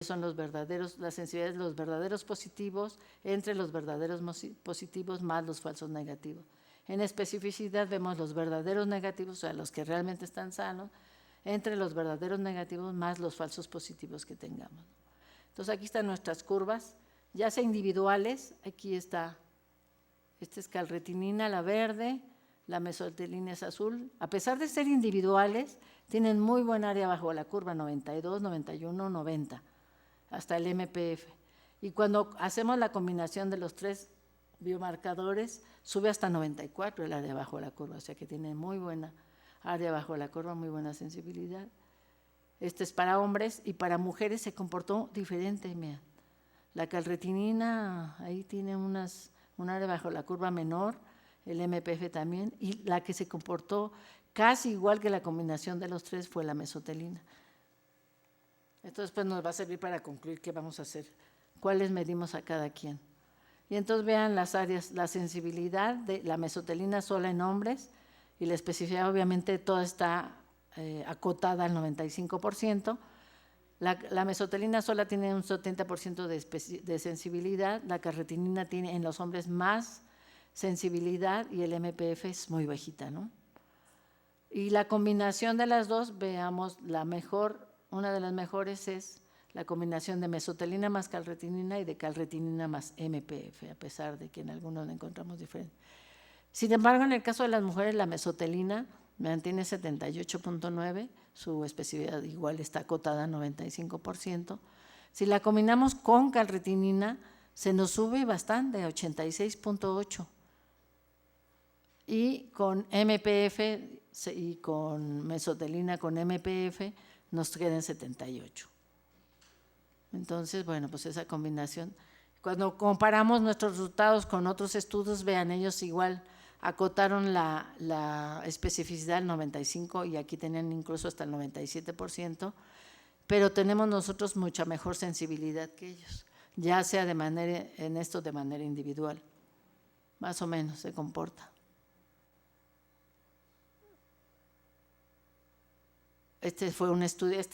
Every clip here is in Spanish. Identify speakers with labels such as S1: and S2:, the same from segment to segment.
S1: son las sensibilidades de los verdaderos positivos entre los verdaderos positivos más los falsos negativos. En especificidad vemos los verdaderos negativos, o sea, los que realmente están sanos, entre los verdaderos negativos más los falsos positivos que tengamos. Entonces aquí están nuestras curvas, ya sea individuales, aquí está, esta es calretinina, la verde, la mesotelina es azul. A pesar de ser individuales, tienen muy buen área bajo la curva, 92, 91, 90, hasta el MPF. Y cuando hacemos la combinación de los tres biomarcadores, sube hasta 94 el área bajo la curva, o sea que tiene muy buena área bajo la curva, muy buena sensibilidad. Este es para hombres y para mujeres se comportó diferente, mira. La calretinina ahí tiene un área bajo la curva menor, el MPF también, y la que se comportó casi igual que la combinación de los tres fue la mesotelina. Esto después nos va a servir para concluir qué vamos a hacer, cuáles medimos a cada quien. Y entonces vean las áreas, la sensibilidad de la mesotelina sola en hombres y la especificidad, obviamente toda está acotada al 95%. La mesotelina sola tiene un 70% de sensibilidad, la calretinina tiene en los hombres más sensibilidad y el MPF es muy bajita, ¿no? Y la combinación de las dos, veamos, la mejor, una de las mejores es la combinación de mesotelina más calretinina y de calretinina más MPF, a pesar de que en algunos la encontramos diferente. Sin embargo, en el caso de las mujeres, la mesotelina mantiene 78.9, su especificidad igual está acotada a 95%. Si la combinamos con calretinina, se nos sube bastante, 86.8. Y con MPF y con mesotelina con MPF nos queda en 78. Entonces, bueno, pues esa combinación. Cuando comparamos nuestros resultados con otros estudios, vean, ellos igual acotaron la especificidad al 95 y aquí tenían incluso hasta el 97%, pero tenemos nosotros mucha mejor sensibilidad que ellos, ya sea de manera individual, más o menos se comporta. Este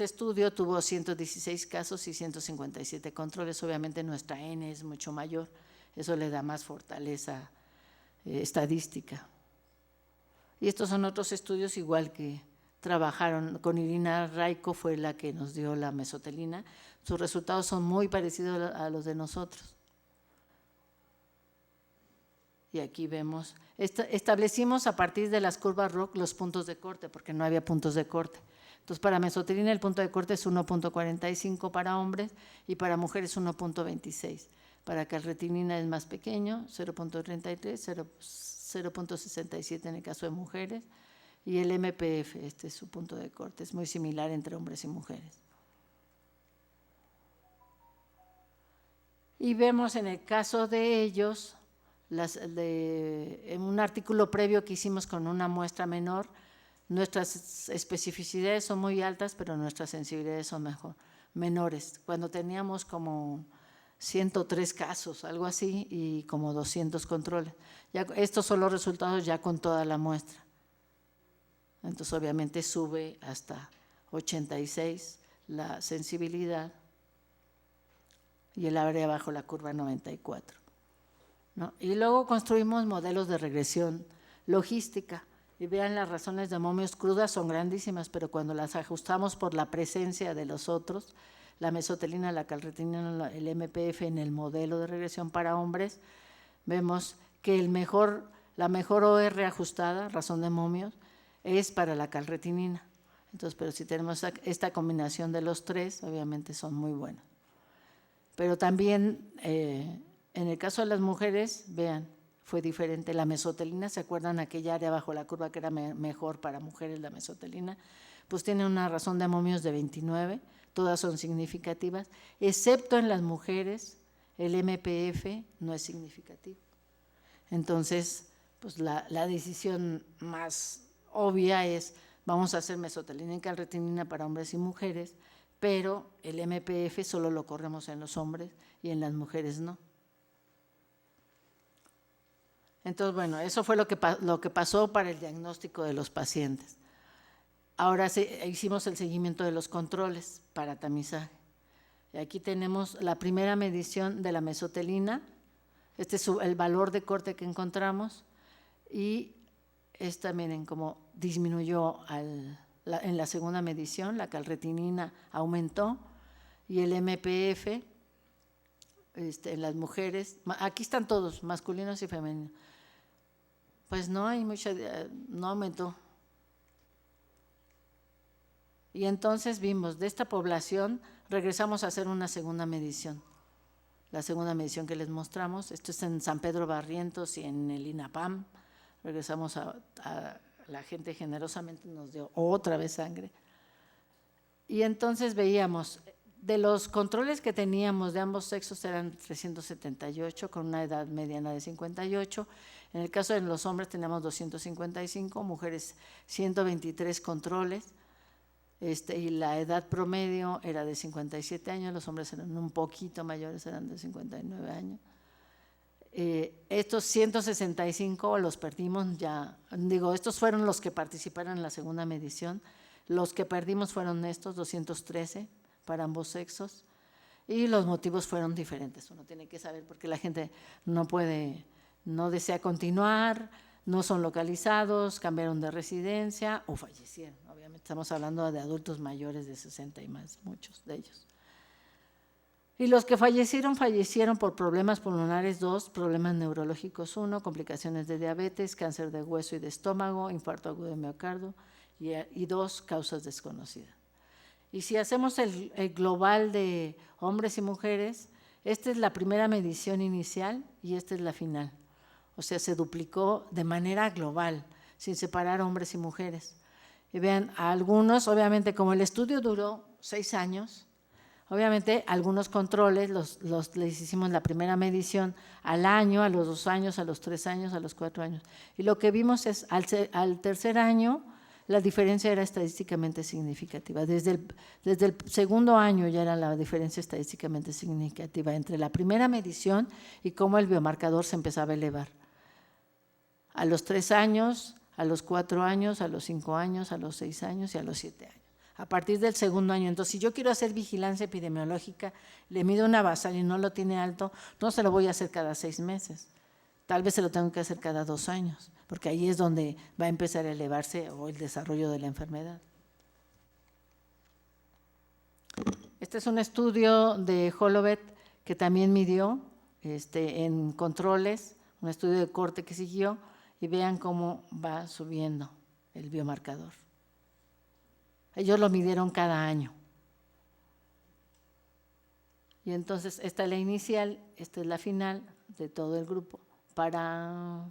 S1: estudio tuvo 116 casos y 157 controles, obviamente nuestra N es mucho mayor, eso le da más fortaleza estadística. Y estos son otros estudios igual que trabajaron con Irina Raico, fue la que nos dio la mesotelina, sus resultados son muy parecidos a los de nosotros. Y aquí vemos, establecimos a partir de las curvas ROC los puntos de corte, porque no había puntos de corte. Entonces, para mesotelina el punto de corte es 1.45 para hombres y para mujeres 1.26. Para calretinina es más pequeño, 0.33, 0.67 en el caso de mujeres. Y el MPF, este es su punto de corte, es muy similar entre hombres y mujeres. Y vemos en el caso de ellos, en un artículo previo que hicimos con una muestra menor, nuestras especificidades son muy altas, pero nuestras sensibilidades son menores. Cuando teníamos como 103 casos, algo así, y como 200 controles. Estos son los resultados ya con toda la muestra. Entonces, obviamente, sube hasta 86 la sensibilidad y el área bajo la curva 94. ¿No? Y luego construimos modelos de regresión logística. Y vean, las razones de momios crudas son grandísimas, pero cuando las ajustamos por la presencia de los otros, la mesotelina, la calretinina, el MPF en el modelo de regresión para hombres, vemos que la mejor OR ajustada, razón de momios, es para la calretinina. Entonces, pero si tenemos esta combinación de los tres, obviamente son muy buenas. Pero también, en el caso de las mujeres, vean, fue diferente. La mesotelina, ¿se acuerdan aquella área bajo la curva que era mejor para mujeres, la mesotelina? Pues tiene una razón de momios de 29, todas son significativas, excepto en las mujeres, el MPF no es significativo. Entonces, pues la decisión más obvia es, vamos a hacer mesotelina y calretinina para hombres y mujeres, pero el MPF solo lo corremos en los hombres y en las mujeres no. Entonces, bueno, eso fue lo que pasó para el diagnóstico de los pacientes. Ahora hicimos el seguimiento de los controles para tamizaje. Y aquí tenemos la primera medición de la mesotelina. Este es el valor de corte que encontramos. Y esta, miren cómo disminuyó en la segunda medición, la calretinina aumentó y el MPF en las mujeres, aquí están todos, masculinos y femeninos, pues no hay mucha, no aumentó. Y entonces vimos, de esta población regresamos a hacer una segunda medición. La segunda medición que les mostramos, esto es en San Pedro Barrientos y en el INAPAM. Regresamos la gente generosamente nos dio otra vez sangre. Y entonces veíamos, de los controles que teníamos de ambos sexos eran 378, con una edad mediana de 58. En el caso de los hombres teníamos 255, mujeres 123 controles. Y la edad promedio era de 57 años, los hombres eran un poquito mayores, eran de 59 años. Estos 165 los perdimos ya, estos fueron los que participaron en la segunda medición, los que perdimos fueron estos, 213 para ambos sexos, y los motivos fueron diferentes. Uno tiene que saber por qué la gente no desea continuar, no son localizados, cambiaron de residencia o fallecieron. Obviamente estamos hablando de adultos mayores de 60 y más, muchos de ellos. Y los que fallecieron por problemas pulmonares 2, problemas neurológicos 1, complicaciones de diabetes, cáncer de hueso y de estómago, infarto agudo de miocardio y 2, causas desconocidas. Y si hacemos el global de hombres y mujeres, esta es la primera medición inicial y esta es la final. O sea, se duplicó de manera global, sin separar hombres y mujeres. Y vean, a algunos, obviamente, como el estudio duró 6 años, obviamente algunos controles les hicimos la primera medición al año, a los 2 años, a los 3 años, a los 4 años. Y lo que vimos es, al tercer año, la diferencia era estadísticamente significativa. Desde el segundo año ya era la diferencia estadísticamente significativa entre la primera medición y cómo el biomarcador se empezaba a elevar. A los 3 años, a los 4 años, a los 5 años, a los 6 años y a los 7 años. A partir del segundo año, entonces, si yo quiero hacer vigilancia epidemiológica, le mido una basal y no lo tiene alto, no se lo voy a hacer cada 6 meses. Tal vez se lo tengo que hacer cada 2 años, porque ahí es donde va a empezar a elevarse o el desarrollo de la enfermedad. Este es un estudio de Holovet que también midió en controles, un estudio de corte que siguió, y vean cómo va subiendo el biomarcador. Ellos lo midieron cada año. Y entonces esta es la inicial, esta es la final de todo el grupo para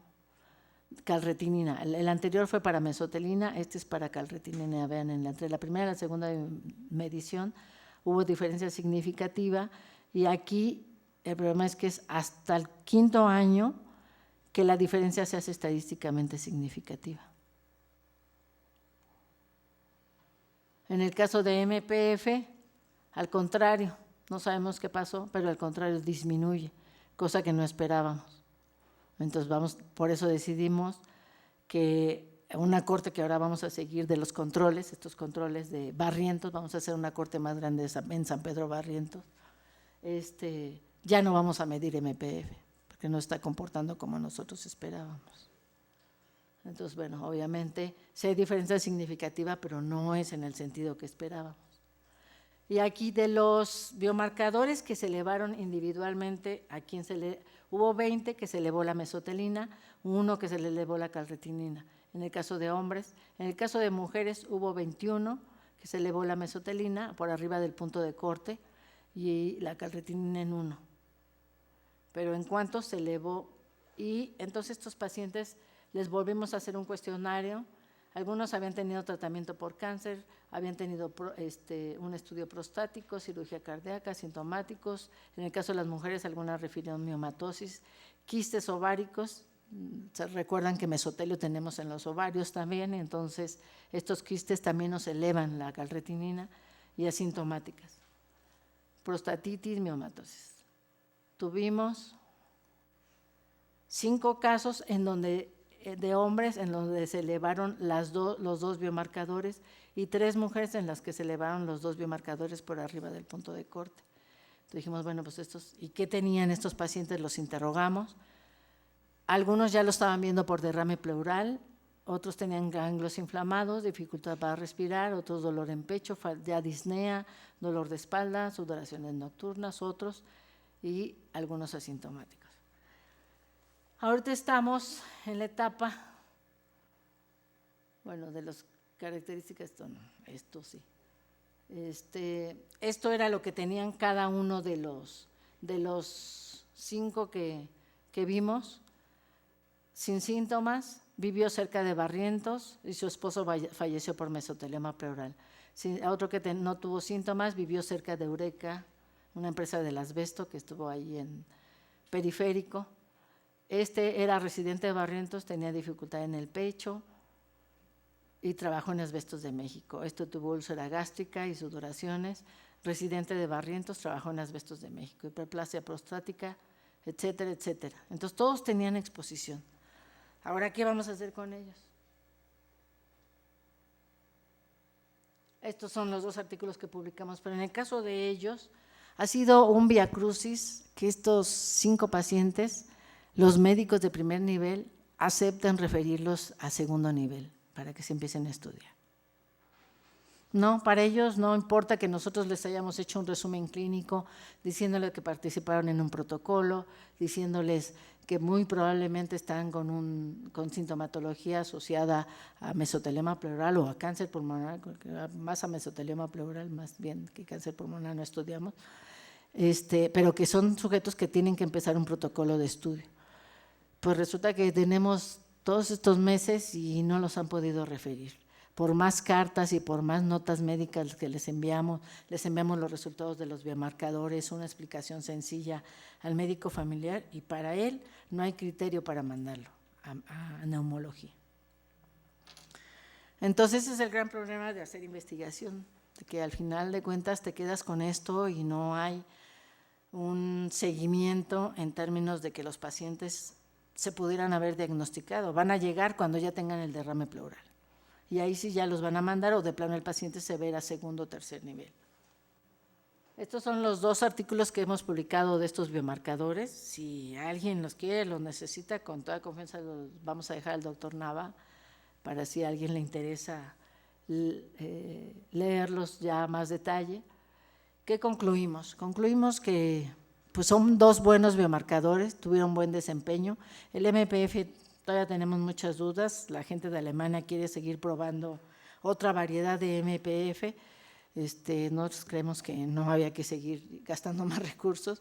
S1: calretinina. El anterior fue para mesotelina, este es para calretinina. Vean, entre la primera y la segunda medición hubo diferencia significativa y aquí el problema es que es hasta el 5º año que la diferencia se hace estadísticamente significativa. En el caso de MPF, al contrario, no sabemos qué pasó, pero al contrario disminuye, cosa que no esperábamos. Entonces por eso decidimos que una corte que ahora vamos a seguir de los controles, estos controles de Barrientos, vamos a hacer una corte más grande en San Pedro Barrientos, ya no vamos a medir MPF, porque no está comportando como nosotros esperábamos. Entonces, bueno, obviamente sí hay diferencia significativa, pero no es en el sentido que esperábamos. Y aquí de los biomarcadores que se elevaron individualmente, hubo 20 que se elevó la mesotelina, 1 que se le elevó la calretinina, en el caso de hombres. En el caso de mujeres hubo 21 que se elevó la mesotelina por arriba del punto de corte y la calretinina en 1. Pero en cuanto se elevó, y entonces estos pacientes les volvimos a hacer un cuestionario. Algunos habían tenido tratamiento por cáncer, habían tenido un estudio prostático, cirugía cardíaca, sintomáticos. En el caso de las mujeres, algunas refirieron miomatosis, quistes ováricos. Se recuerdan que mesotelio tenemos en los ovarios también, entonces estos quistes también nos elevan la calretinina y asintomáticas. Prostatitis, miomatosis. Tuvimos 5 casos de hombres en donde se elevaron los 2 biomarcadores y 3 mujeres en las que se elevaron los 2 biomarcadores por arriba del punto de corte. Entonces dijimos, bueno, pues estos, ¿y qué tenían estos pacientes? Los interrogamos. Algunos ya lo estaban viendo por derrame pleural, otros tenían ganglios inflamados, dificultad para respirar, otros dolor en pecho, ya disnea, dolor de espalda, sudoraciones nocturnas, otros, y algunos asintomáticos. Ahorita estamos en la etapa, bueno, de las características, esto sí. Esto era lo que tenían cada uno de los 5 que vimos, sin síntomas. Vivió cerca de Barrientos y su esposo falleció por mesotelioma pleural. Otro que no tuvo síntomas vivió cerca de Eureka, una empresa del asbesto que estuvo ahí en Periférico. Era residente de Barrientos, tenía dificultad en el pecho y trabajó en Asbestos de México. Tuvo úlcera gástrica y sudoraciones. Residente de Barrientos, trabajó en Asbestos de México, hiperplasia prostática, etcétera, etcétera. Entonces todos tenían exposición. Ahora, ¿qué vamos a hacer con ellos? Estos son los 2 artículos que publicamos, pero en el caso de ellos ha sido un viacrucis que estos 5 pacientes, los médicos de primer nivel, aceptan referirlos a segundo nivel para que se empiecen a estudiar. No, para ellos no importa que nosotros les hayamos hecho un resumen clínico, diciéndoles que participaron en un protocolo, diciéndoles que muy probablemente están con sintomatología asociada a mesotelioma pleural o a cáncer pulmonar, más a mesotelioma pleural, más bien que cáncer pulmonar no estudiamos, pero que son sujetos que tienen que empezar un protocolo de estudio. Pues resulta que tenemos todos estos meses y no los han podido referir. Por más cartas y por más notas médicas que les enviamos los resultados de los biomarcadores, una explicación sencilla al médico familiar y para él no hay criterio para mandarlo a neumología. Entonces ese es el gran problema de hacer investigación, de que al final de cuentas te quedas con esto y no hay un seguimiento en términos de que los pacientes se pudieran haber diagnosticado. Van a llegar cuando ya tengan el derrame pleural. Y ahí sí ya los van a mandar o de plano el paciente se verá a segundo o tercer nivel. Estos son los 2 artículos que hemos publicado de estos biomarcadores. Si alguien los quiere, los necesita, con toda confianza los vamos a dejar al doctor Nava para si a alguien le interesa leerlos ya a más detalle. ¿Qué concluimos? Concluimos que pues son 2 buenos biomarcadores, tuvieron buen desempeño. El MPF todavía tenemos muchas dudas, la gente de Alemania quiere seguir probando otra variedad de MPF, nosotros creemos que no había que seguir gastando más recursos,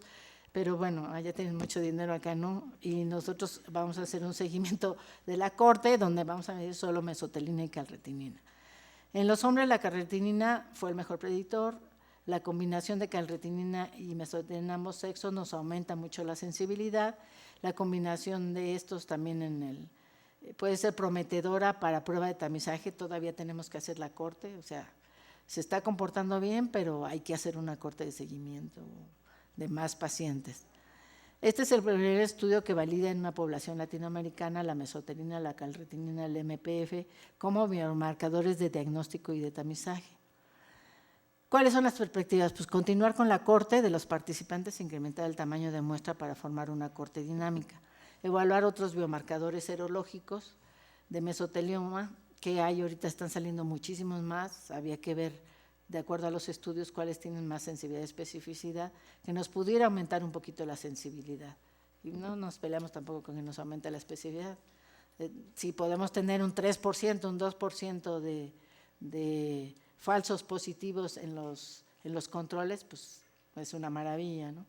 S1: pero bueno, allá tienen mucho dinero, acá no, y nosotros vamos a hacer un seguimiento de la corte donde vamos a medir solo mesotelina y calretinina. En los hombres la calretinina fue el mejor predictor, la combinación de calretinina y mesotelina en ambos sexos nos aumenta mucho la sensibilidad. La combinación de estos también puede ser prometedora para prueba de tamizaje, todavía tenemos que hacer la corte, o sea, se está comportando bien, pero hay que hacer una corte de seguimiento de más pacientes. Este es el primer estudio que valida en una población latinoamericana la mesotelina, la calretinina, el MPF como biomarcadores de diagnóstico y de tamizaje. ¿Cuáles son las perspectivas? Pues continuar con la corte de los participantes e incrementar el tamaño de muestra para formar una corte dinámica. Evaluar otros biomarcadores serológicos de mesotelioma, que hay ahorita están saliendo muchísimos más, había que ver de acuerdo a los estudios cuáles tienen más sensibilidad y especificidad, que nos pudiera aumentar un poquito la sensibilidad. Y no nos peleamos tampoco con que nos aumente la especificidad. Si podemos tener un 3%, un 2% de falsos positivos en los controles, pues es una maravilla, ¿no?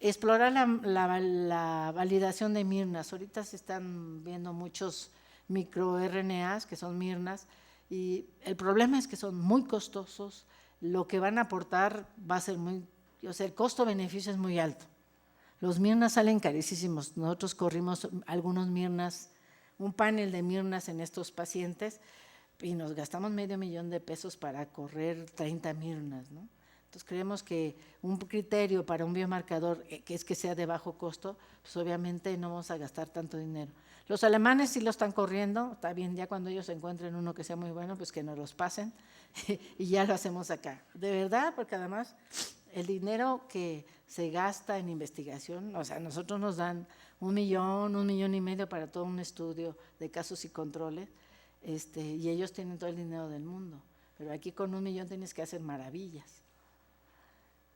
S1: Explorar la validación de mirnas. Ahorita se están viendo muchos microRNAs que son mirnas y el problema es que son muy costosos, lo que van a aportar va a ser el costo-beneficio es muy alto. Los mirnas salen carísimos, nosotros corrimos algunos mirnas, un panel de mirnas en estos pacientes y nos gastamos $500,000 para correr 30 mirnas, ¿no? Entonces creemos que un criterio para un biomarcador que es que sea de bajo costo, pues obviamente no vamos a gastar tanto dinero. Los alemanes sí lo están corriendo, está bien, ya cuando ellos encuentren uno que sea muy bueno, pues que nos los pasen y ya lo hacemos acá. De verdad, porque además el dinero que se gasta en investigación, o sea, nosotros nos dan 1,5 millones para todo un estudio de casos y controles, y ellos tienen todo el dinero del mundo, pero aquí con 1 millón tienes que hacer maravillas.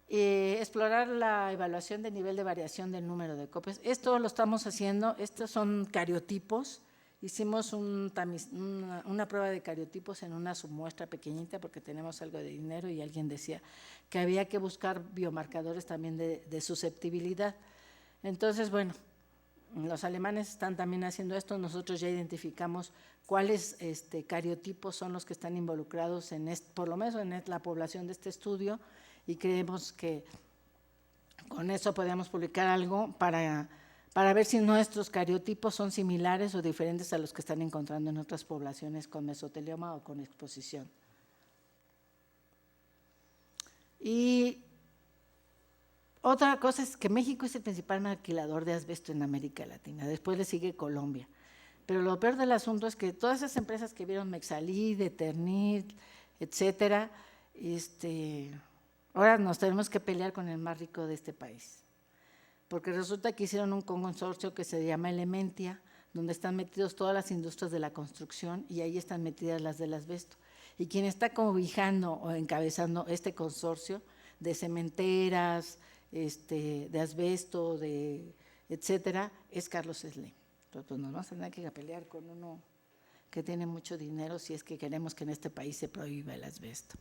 S1: Explorar la evaluación del nivel de variación del número de copias. Esto lo estamos haciendo, estos son cariotipos. Hicimos una prueba de cariotipos en una submuestra pequeñita porque tenemos algo de dinero y alguien decía que había que buscar biomarcadores también de susceptibilidad. Entonces, bueno, los alemanes están también haciendo esto, nosotros ya identificamos cuáles cariotipos son los que están involucrados por lo menos en la población de este estudio, y creemos que con eso podemos publicar algo para ver si nuestros cariotipos son similares o diferentes a los que están encontrando en otras poblaciones con mesotelioma o con exposición. Y otra cosa es que México es el principal maquilador de asbesto en América Latina, después le sigue Colombia. Pero lo peor del asunto es que todas esas empresas que vieron Mexalid, Eternit, etcétera, ahora nos tenemos que pelear con el más rico de este país, porque resulta que hicieron un consorcio que se llama Elementia, donde están metidos todas las industrias de la construcción y ahí están metidas las del asbesto. Y quien está cobijando o encabezando este consorcio de cementeras, de asbesto, etcétera, es Carlos Slim. Entonces, pues nos vamos a tener que pelear con uno que tiene mucho dinero si es que queremos que en este país se prohíba el asbesto.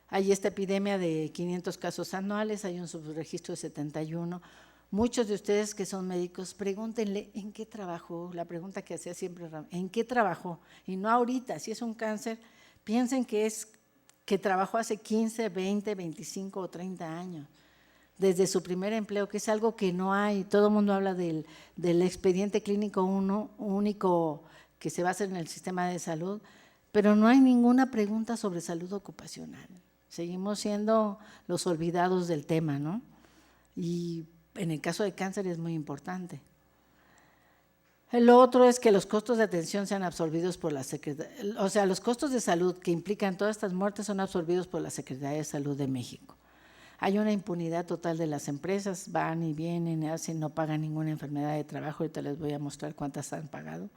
S1: Hay esta epidemia de 500 casos anuales, hay un subregistro de 71. Muchos de ustedes que son médicos, pregúntenle en qué trabajó, la pregunta que hacía siempre, ¿en qué trabajó? Y no ahorita, si es un cáncer, piensen que trabajó hace 15, 20, 25 o 30 años, desde su primer empleo, que es algo que no hay. Todo el mundo habla del expediente clínico único que se va a hacer en el sistema de salud, pero no hay ninguna pregunta sobre salud ocupacional. Seguimos siendo los olvidados del tema, ¿no? Y en el caso de cáncer es muy importante. Lo otro es que los costos de atención sean absorbidos por la Secretaría, o sea, los costos de salud que implican todas estas muertes son absorbidos por la Secretaría de Salud de México. Hay una impunidad total de las empresas, van y vienen, no pagan ninguna enfermedad de trabajo, ahorita les voy a mostrar cuántas han pagado.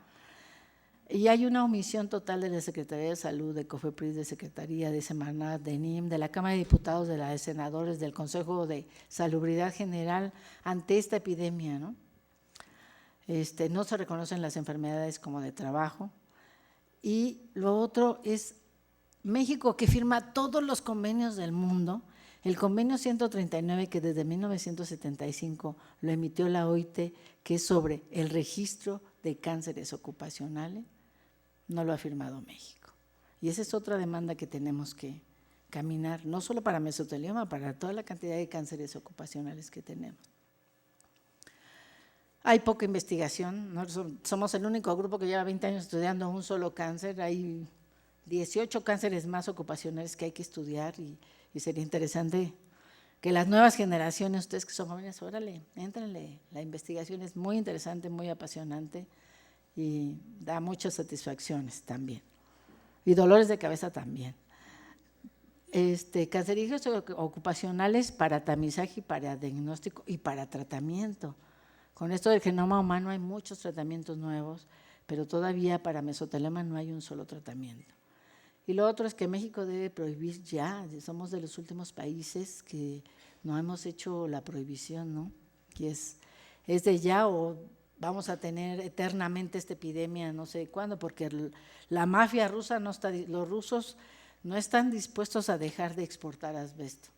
S1: Y hay una omisión total de la Secretaría de Salud, de COFEPRIS, de Secretaría, de Semarnat, de NIM, de la Cámara de Diputados, de la de Senadores, del Consejo de Salubridad General ante esta epidemia, ¿no? No se reconocen las enfermedades como de trabajo. Y lo otro es México, que firma todos los convenios del mundo. El convenio 139, que desde 1975 lo emitió la OIT, que es sobre el registro de cánceres ocupacionales, no lo ha firmado México. Y esa es otra demanda que tenemos que caminar, no solo para mesotelioma, para toda la cantidad de cánceres ocupacionales que tenemos. Hay poca investigación, nosotros somos el único grupo que lleva 20 años estudiando un solo cáncer, hay 18 cánceres más ocupacionales que hay que estudiar y sería interesante que las nuevas generaciones, ustedes que son jóvenes, órale, éntrenle, la investigación es muy interesante, muy apasionante y da muchas satisfacciones también, y dolores de cabeza también. Cancerígenos ocupacionales para tamizaje y para diagnóstico y para tratamiento. Con esto del genoma humano hay muchos tratamientos nuevos, pero todavía para mesotelioma no hay un solo tratamiento. Y lo otro es que México debe prohibir ya, somos de los últimos países que no hemos hecho la prohibición, ¿no? Que es de ya, o vamos a tener eternamente esta epidemia, no sé cuándo, porque la mafia rusa no está, los rusos no están dispuestos a dejar de exportar asbesto.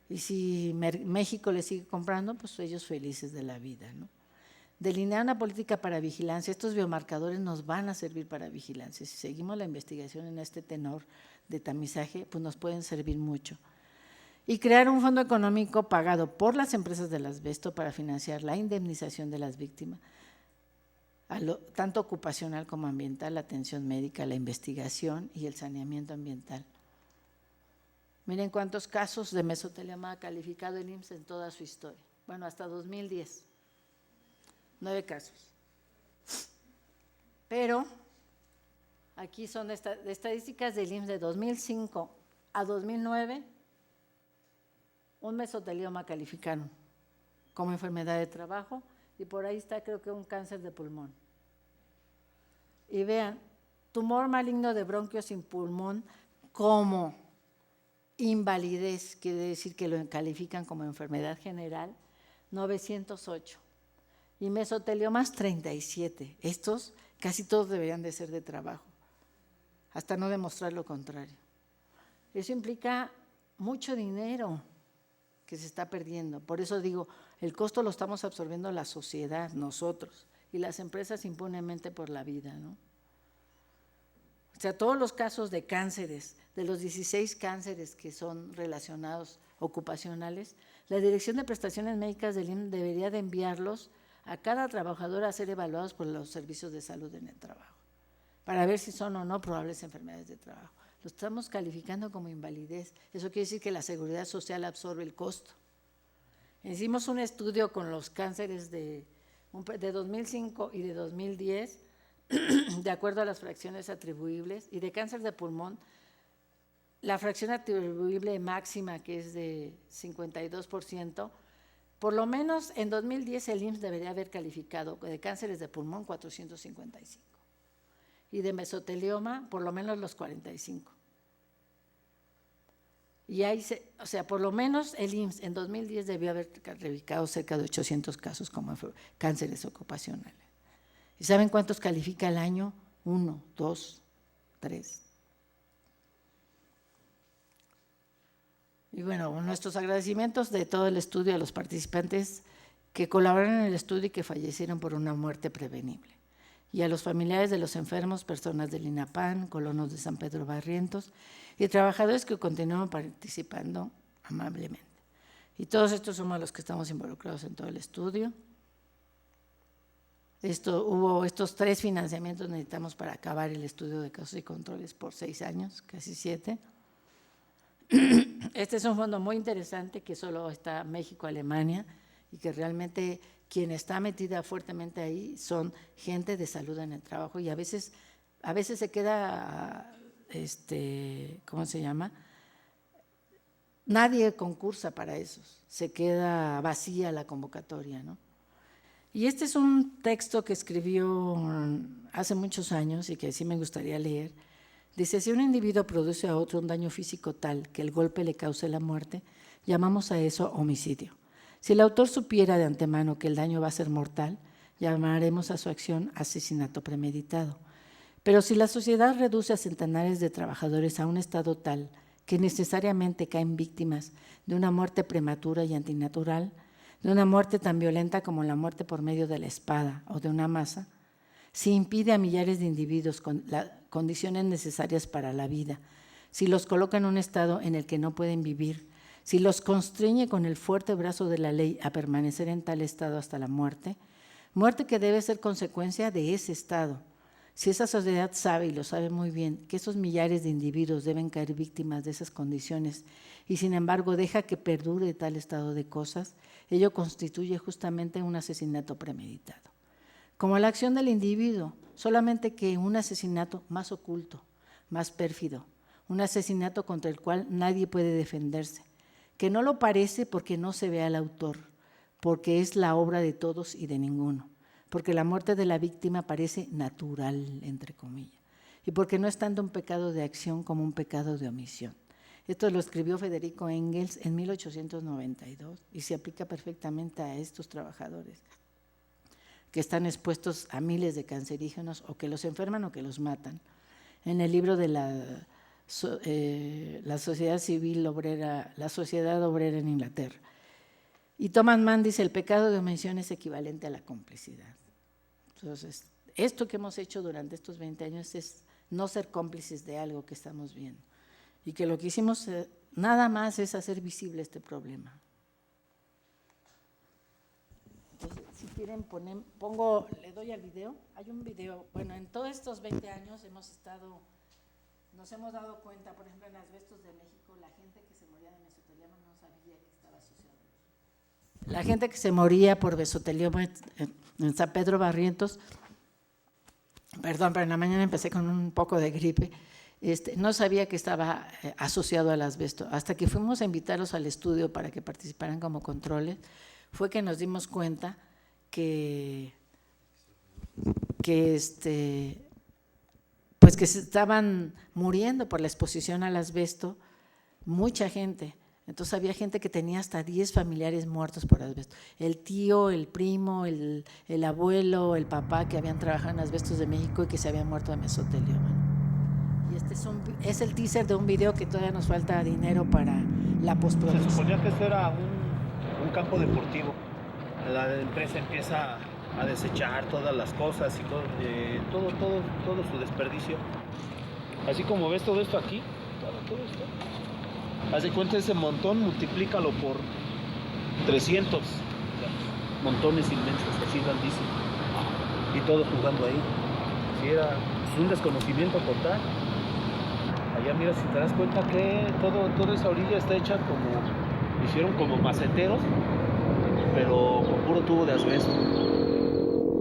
S1: Y si México le sigue comprando, pues ellos felices de la vida, ¿no? Delinear una política para vigilancia. Estos biomarcadores nos van a servir para vigilancia. Si seguimos la investigación en este tenor de tamizaje, pues nos pueden servir mucho. Y crear un fondo económico pagado por las empresas del asbesto para financiar la indemnización de las víctimas, tanto ocupacional como ambiental, la atención médica, la investigación y el saneamiento ambiental. Miren cuántos casos de mesotelioma ha calificado el IMSS en toda su historia. Bueno, hasta 2010. 9 casos. Pero aquí son estadísticas del IMSS de 2005 a 2009. un mesotelioma calificaron como enfermedad de trabajo y por ahí está creo que un cáncer de pulmón. Y vean, tumor maligno de bronquio sin pulmón como invalidez, quiere decir que lo califican como enfermedad general, 908. Y mesoteliomas 37. Estos casi todos deberían de ser de trabajo, hasta no demostrar lo contrario. Eso implica mucho dinero que se está perdiendo. Por eso digo, el costo lo estamos absorbiendo la sociedad, nosotros, y las empresas impunemente por la vida, ¿no? O sea, todos los casos de cánceres, de los 16 cánceres que son relacionados ocupacionales, la Dirección de Prestaciones Médicas del IMSS debería de enviarlos a cada trabajador a ser evaluados por los servicios de salud en el trabajo, para ver si son o no probables enfermedades de trabajo. Lo estamos calificando como invalidez. Eso quiere decir que la Seguridad Social absorbe el costo. Hicimos un estudio con los cánceres de 2005 y de 2010, de acuerdo a las fracciones atribuibles, y de cáncer de pulmón, la fracción atribuible máxima, que es de 52%, por lo menos en 2010 el IMSS debería haber calificado de cánceres de pulmón 455 y de mesotelioma por lo menos los 45. Y ahí, o sea, por lo menos el IMSS en 2010 debió haber calificado cerca de 800 casos como cánceres ocupacionales. ¿Y saben cuántos califica al año? 1, 2, 3. Y bueno, nuestros agradecimientos de todo el estudio a los participantes que colaboraron en el estudio y que fallecieron por una muerte prevenible. Y a los familiares de los enfermos, personas del INAPAN, colonos de San Pedro Barrientos y trabajadores que continúan participando amablemente. Y todos estos somos los que estamos involucrados en todo el estudio. Hubo estos 3 financiamientos necesitamos para acabar el estudio de casos y controles por 6 años, casi 7. Este es un fondo muy interesante que solo está México, Alemania, y que realmente quien está metida fuertemente ahí son gente de salud en el trabajo y a veces se queda, ¿cómo se llama? Nadie concursa para esos, se queda vacía la convocatoria, ¿no? Y este es un texto que escribió hace muchos años y que sí me gustaría leer. Dice, si un individuo produce a otro un daño físico tal que el golpe le cause la muerte, llamamos a eso homicidio. Si el autor supiera de antemano que el daño va a ser mortal, llamaremos a su acción asesinato premeditado. Pero si la sociedad reduce a centenares de trabajadores a un estado tal que necesariamente caen víctimas de una muerte prematura y antinatural, de una muerte tan violenta como la muerte por medio de la espada o de una maza, si impide a millares de individuos con las condiciones necesarias para la vida, si los coloca en un estado en el que no pueden vivir, si los constriñe con el fuerte brazo de la ley a permanecer en tal estado hasta la muerte, muerte que debe ser consecuencia de ese estado. Si esa sociedad sabe, y lo sabe muy bien, que esos millares de individuos deben caer víctimas de esas condiciones y sin embargo deja que perdure tal estado de cosas, ello constituye justamente un asesinato premeditado. Como la acción del individuo, solamente que un asesinato más oculto, más pérfido, un asesinato contra el cual nadie puede defenderse, que no lo parece porque no se ve al autor, porque es la obra de todos y de ninguno, porque la muerte de la víctima parece natural, entre comillas, y porque no es tanto un pecado de acción como un pecado de omisión. Esto lo escribió Federico Engels en 1892 y se aplica perfectamente a estos trabajadores que están expuestos a miles de cancerígenos o que los enferman o que los matan. En el libro de la Sociedad Civil Obrera, la Sociedad Obrera en Inglaterra. Y Thomas Mann dice, el pecado de omisión es equivalente a la complicidad. Entonces, esto que hemos hecho durante estos 20 años es no ser cómplices de algo que estamos viendo. Y que lo que hicimos nada más es hacer visible este problema. Entonces, si quieren, le doy al video. Hay un video, bueno, en todos estos 20 años nos hemos dado cuenta, por ejemplo, en Asbestos de México, la gente que se moría de mesotelioma no sabía que estaba asociado. La gente que se moría por mesotelioma en San Pedro Barrientos, perdón, pero en la mañana empecé con un poco de gripe, No sabía que estaba asociado al asbesto. Hasta que fuimos a invitarlos al estudio para que participaran como controles, fue que nos dimos cuenta que pues que se estaban muriendo por la exposición al asbesto, mucha gente. Entonces había gente que tenía hasta 10 familiares muertos por asbesto. El tío, el primo, el abuelo, el papá que habían trabajado en Asbestos de México y que se habían muerto de mesotelioma. Y es el teaser de un video que todavía nos falta dinero para la postproducción.
S2: Se suponía que esto era un campo deportivo. La empresa empieza a desechar todas las cosas y todo su desperdicio. Así como ves todo esto aquí, todo esto. Haz de cuenta ese montón, multiplícalo por 300. Montones inmensos, así grandísimos. Y todo jugando ahí. Sí, era un desconocimiento total. Allá mira, si te das cuenta que toda esa orilla está hecha hicieron como maceteros, pero con puro tubo de asbesto.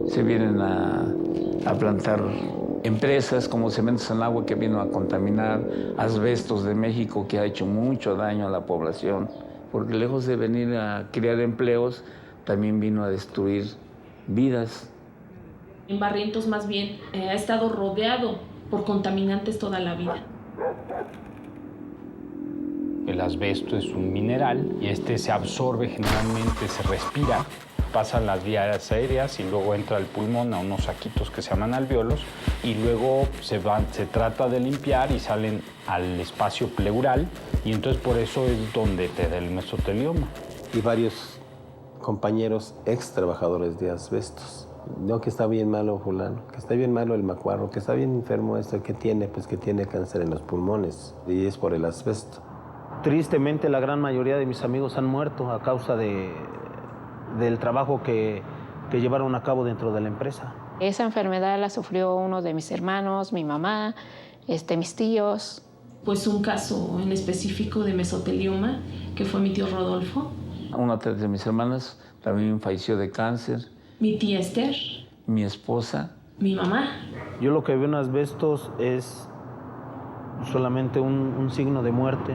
S3: Se vienen a plantar empresas como Cementos en Agua, que vino a contaminar, Asbestos de México, que ha hecho mucho daño a la población, porque lejos de venir a crear empleos, también vino a destruir vidas.
S4: En Barrientos más bien ha estado rodeado por contaminantes toda la vida.
S5: El asbesto es un mineral y se absorbe generalmente, se respira, pasa las vías aéreas y luego entra al pulmón a unos saquitos que se llaman alvéolos y luego se trata de limpiar y salen al espacio pleural y entonces por eso es donde te da el mesotelioma.
S6: Y varios compañeros ex trabajadores de asbestos. No, que está bien malo fulano, que está bien malo el macuarro, que está bien enfermo esto, que tiene, pues que tiene cáncer en los pulmones y es por el asbesto.
S2: Tristemente la gran mayoría de mis amigos han muerto a causa del trabajo que llevaron a cabo dentro de la empresa.
S7: Esa enfermedad la sufrió uno de mis hermanos, mi mamá, mis tíos.
S4: Pues un caso en específico de mesotelioma, que fue mi tío Rodolfo.
S3: Una de mis hermanas también falleció de cáncer.
S4: Mi tía Esther.
S3: Mi esposa.
S4: Mi mamá.
S2: Yo lo que veo en asbestos es solamente un signo de muerte.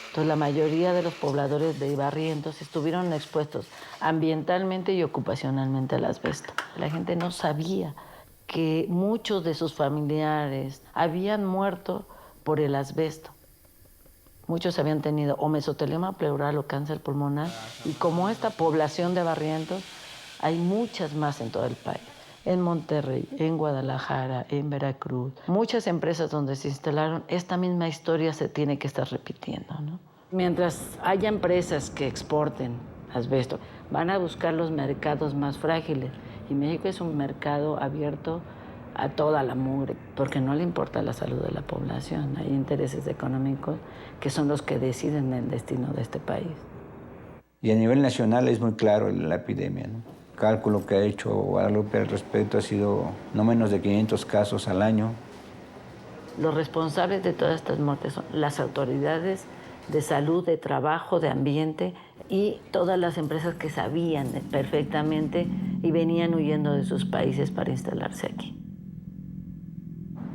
S1: Entonces, la mayoría de los pobladores de Barrientos estuvieron expuestos ambientalmente y ocupacionalmente al asbesto. La gente no sabía que muchos de sus familiares habían muerto por el asbesto. Muchos habían tenido o mesotelioma pleural o cáncer pulmonar. Y como esta población de Barrientos, hay muchas más en todo el país. En Monterrey, en Guadalajara, en Veracruz. Muchas empresas donde se instalaron, esta misma historia se tiene que estar repitiendo, ¿no? Mientras haya empresas que exporten asbesto, van a buscar los mercados más frágiles. Y México es un mercado abierto a toda la mugre, porque no le importa la salud de la población. Hay intereses económicos que son los que deciden el destino de este país.
S8: Y a nivel nacional es muy claro la epidemia, ¿no? El cálculo que ha hecho Guadalupe al respecto ha sido no menos de 500 casos al año.
S1: Los responsables de todas estas muertes son las autoridades de salud, de trabajo, de ambiente y todas las empresas que sabían perfectamente y venían huyendo de sus países para instalarse aquí.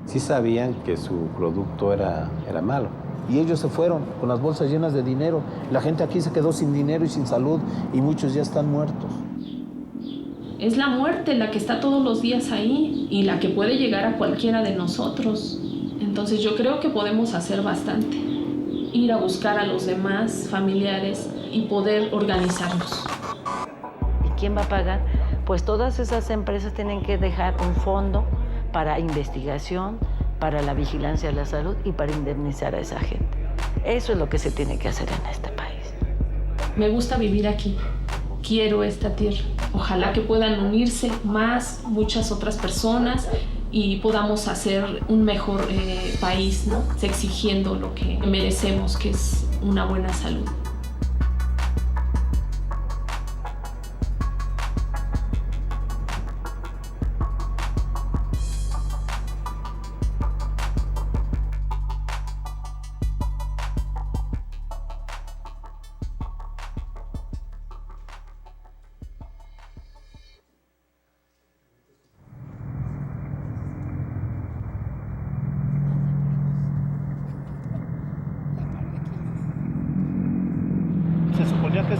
S6: Sí sabían que su producto era malo. Y ellos se fueron con las bolsas llenas de dinero. La gente aquí se quedó sin dinero y sin salud y muchos ya están muertos.
S4: Es la muerte la que está todos los días ahí y la que puede llegar a cualquiera de nosotros. Entonces yo creo que podemos hacer bastante. Ir a buscar a los demás familiares y poder organizarnos.
S1: ¿Y quién va a pagar? Pues todas esas empresas tienen que dejar un fondo para investigación, para la vigilancia de la salud y para indemnizar a esa gente. Eso es lo que se tiene que hacer en este país.
S4: Me gusta vivir aquí. Quiero esta tierra. Ojalá que puedan unirse muchas otras personas y podamos hacer un mejor país, ¿no? Exigiendo lo que merecemos, que es una buena salud.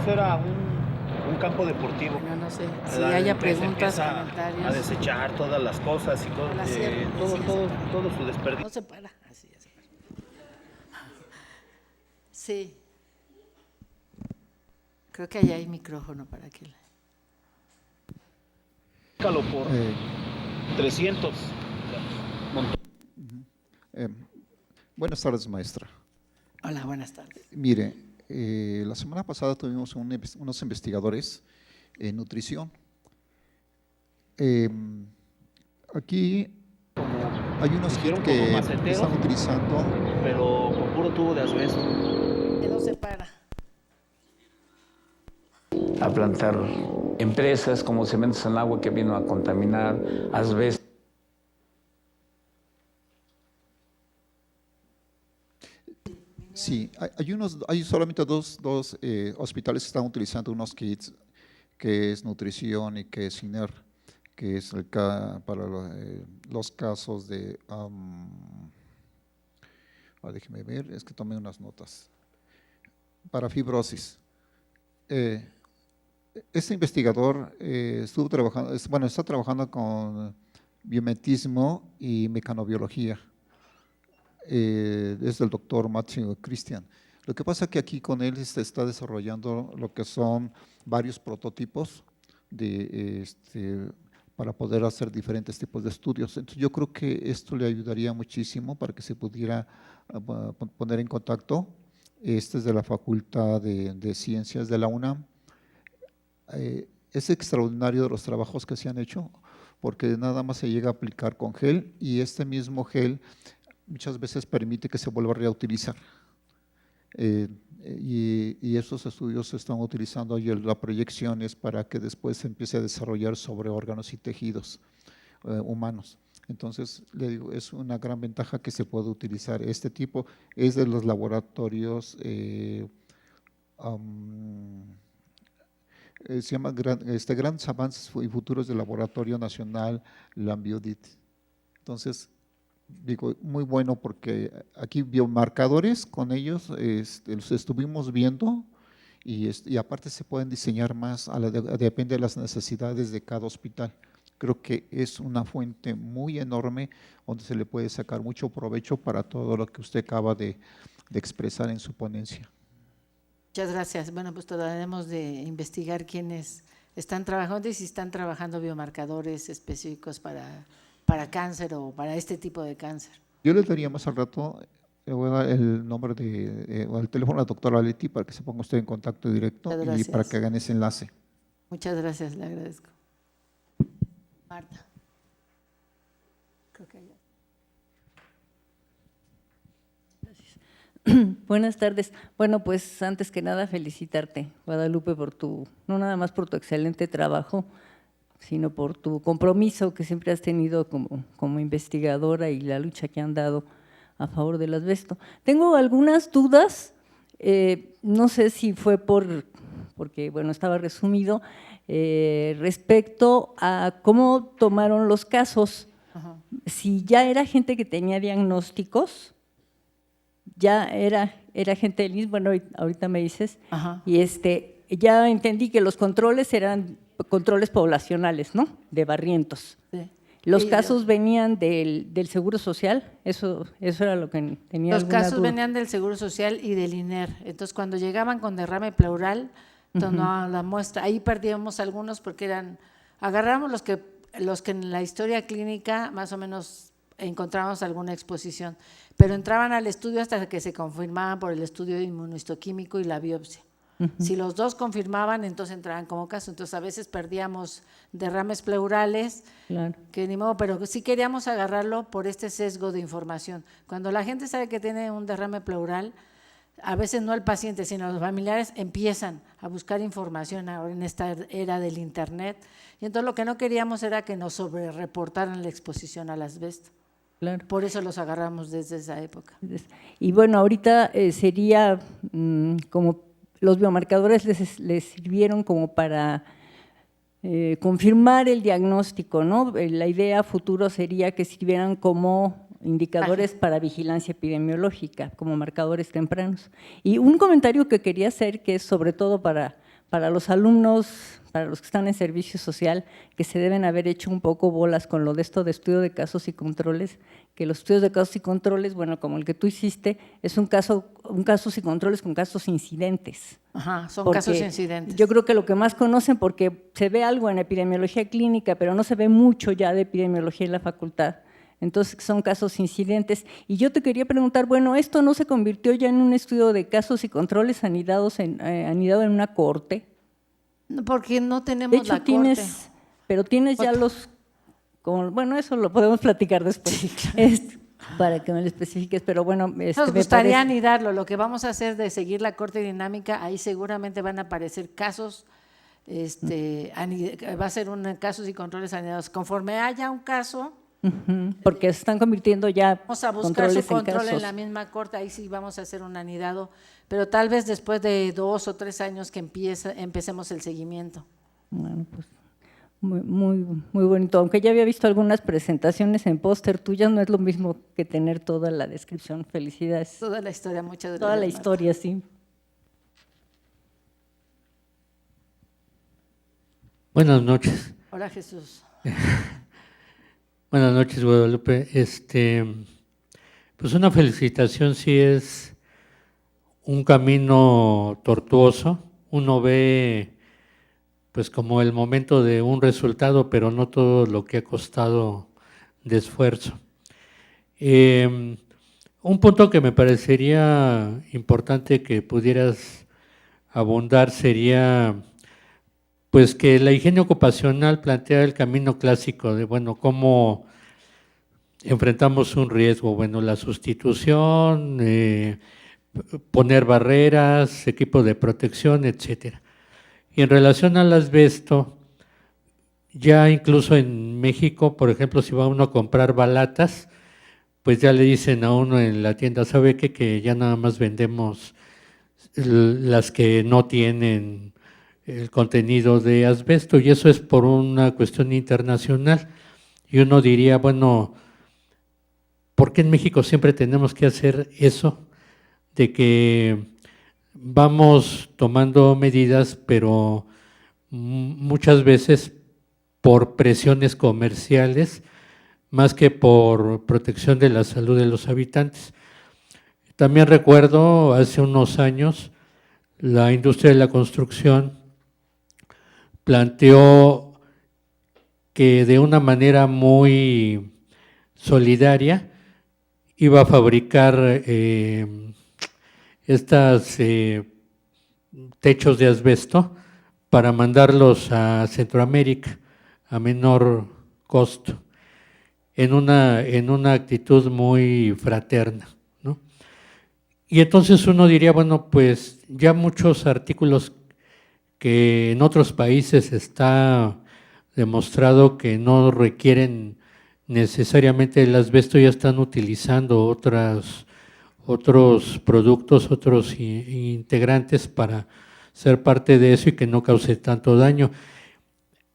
S2: esto era un campo deportivo.
S1: Bueno, no sé si
S2: La
S1: haya
S2: empresa
S1: preguntas,
S2: empieza
S1: comentarios.
S2: a desechar todas las cosas y
S1: La cierran,
S2: todo su desperdicio.
S1: No se para, así ya se para. Sí. Creo que allá hay micrófono para que la...
S2: Búscalo por 300.
S9: Buenas tardes, maestra.
S1: Hola, buenas tardes.
S9: Mire, la semana pasada tuvimos unos investigadores en nutrición. Aquí hay unos kits que están utilizando,
S2: pero con puro tubo de asbesto.
S1: Que no se para.
S3: A plantar empresas como Cementos en Agua, que vino a contaminar, asbesto.
S9: sí, hay solamente dos hospitales que están utilizando unos kits, que es nutrición y que es INER, que es para los casos de, déjeme ver, es que tomé unas notas, para fibrosis. Este investigador está trabajando con biometismo y mecanobiología. Es el doctor Matthew Christian. Lo que pasa es que aquí con él se está desarrollando lo que son varios prototipos para poder hacer diferentes tipos de estudios. Entonces yo creo que esto le ayudaría muchísimo para que se pudiera poner en contacto. Este es de la Facultad de Ciencias de la UNAM. Es extraordinario de los trabajos que se han hecho, porque nada más se llega a aplicar con gel y este mismo gel muchas veces permite que se vuelva a reutilizar. Y esos estudios se están utilizando y la proyección es para que después se empiece a desarrollar sobre órganos y tejidos humanos. Entonces, le digo, es una gran ventaja que se puede utilizar este tipo. Es de los laboratorios, se llama Grandes Avances y Futuros del Laboratorio Nacional Lambiodit. Entonces, digo, muy bueno porque aquí biomarcadores con ellos los estuvimos viendo y aparte se pueden diseñar más, depende de las necesidades de cada hospital. Creo que es una fuente muy enorme donde se le puede sacar mucho provecho para todo lo que usted acaba de expresar en su ponencia.
S1: Muchas gracias. Bueno, pues trataremos de investigar quiénes están trabajando y si están trabajando biomarcadores específicos para cáncer o para este tipo de cáncer.
S9: Yo les daría más al rato, le voy a dar el nombre o el teléfono a la doctora Leti para que se ponga usted en contacto directo y para que hagan ese enlace.
S1: Muchas gracias, le agradezco. Marta. Creo que ya.
S10: Buenas tardes. Bueno, pues antes que nada felicitarte, Guadalupe, no nada más por tu excelente trabajo, sino por tu compromiso que siempre has tenido como investigadora y la lucha que han dado a favor del asbesto. Tengo algunas dudas, no sé si fue porque bueno, estaba resumido, respecto a cómo tomaron los casos.
S1: Ajá.
S10: Si ya era gente que tenía diagnósticos, ya era gente del IMSS, bueno, ahorita me dices,
S1: Ajá.
S10: y ya entendí que los controles eran controles poblacionales, ¿no? De barrientos.
S1: Sí.
S10: Los casos venían del Seguro Social, eso era lo que tenía.
S1: Los casos
S10: duda.
S1: venían del Seguro Social y del INER. Entonces, cuando llegaban con derrame pleural, tomaban la muestra. Ahí perdíamos algunos porque agarramos los que en la historia clínica más o menos encontramos alguna exposición, pero entraban al estudio hasta que se confirmaban por el estudio inmunohistoquímico y la biopsia. Si los dos confirmaban, entonces entraban como caso. Entonces, a veces perdíamos derrames pleurales,
S10: Claro.
S1: que ni modo, pero sí queríamos agarrarlo por este sesgo de información. Cuando la gente sabe que tiene un derrame pleural, a veces no el paciente, sino los familiares empiezan a buscar información ahora en esta era del internet. Y entonces lo que no queríamos era que nos sobrereportaran la exposición al asbesto.
S10: Claro.
S1: Por eso los agarramos desde esa época.
S10: Y bueno, ahorita sería como los biomarcadores les sirvieron como para confirmar el diagnóstico, ¿no? La idea futuro sería que sirvieran como indicadores para vigilancia epidemiológica, como marcadores tempranos. Y un comentario que quería hacer, que es sobre todo para para los alumnos, para los que están en servicio social, que se deben haber hecho un poco bolas con lo de esto de estudio de casos y controles, que los estudios de casos y controles, bueno, como el que tú hiciste, es un casos y controles con casos incidentes.
S1: Ajá, son
S10: Porque
S1: casos incidentes.
S10: yo creo que lo que más conocen, porque se ve algo en epidemiología clínica, pero no se ve mucho ya de epidemiología en la facultad. Entonces son casos incidentes. Y yo te quería preguntar, bueno, ¿esto no se convirtió ya en un estudio de casos y controles anidado en una corte?
S1: No, porque no tenemos
S10: De hecho,
S1: la corte.
S10: pero tienes ya bueno, eso lo podemos platicar después,
S1: Sí, claro.
S10: Para que me lo especifiques, pero bueno,
S1: Nos
S10: me
S1: gustaría
S10: parece-
S1: anidarlo. Lo que vamos a hacer de seguir la corte dinámica, ahí seguramente van a aparecer casos, va a ser un casos y controles anidados. Conforme haya un caso,
S10: Ujú, porque se están convirtiendo ya
S1: vamos a buscar su
S10: controles en
S1: control en
S10: casos.
S1: la misma corte, ahí sí vamos a hacer un anidado, pero tal vez después de 2 o 3 años que empecemos el seguimiento.
S10: Bueno, pues muy bonito. Aunque ya había visto algunas presentaciones en póster tuyas, no es lo mismo que tener toda la descripción. Felicidades.
S1: Toda la historia, muchas gracias.
S10: Toda la
S1: Marta.
S10: historia, sí.
S11: Buenas noches.
S1: Hola, Jesús.
S11: Buenas noches, Guadalupe. Pues una felicitación, sí es un camino tortuoso. Uno ve pues como el momento de un resultado, pero no todo lo que ha costado de esfuerzo. Un punto que me parecería importante que pudieras abundar sería pues que la higiene ocupacional plantea el camino clásico de, bueno, cómo enfrentamos un riesgo, bueno, la sustitución, poner barreras, equipo de protección, etcétera. Y en relación al asbesto, ya incluso en México, por ejemplo, si va uno a comprar balatas, pues ya le dicen a uno en la tienda, ¿sabe qué? Que ya nada más vendemos las que no tienen el contenido de asbesto, y eso es por una cuestión internacional. Y uno diría, bueno, ¿por qué en México siempre tenemos que hacer eso? De que vamos tomando medidas, pero muchas veces por presiones comerciales, más que por protección de la salud de los habitantes. También recuerdo hace unos años la industria de la construcción planteó que de una manera muy solidaria iba a fabricar estos techos de asbesto para mandarlos a Centroamérica a menor costo, en una actitud muy fraterna, ¿no? Y entonces uno diría, bueno, pues ya muchos artículos que en otros países está demostrado que no requieren necesariamente el asbesto, ya están utilizando otros productos, otros integrantes para ser parte de eso y que no cause tanto daño.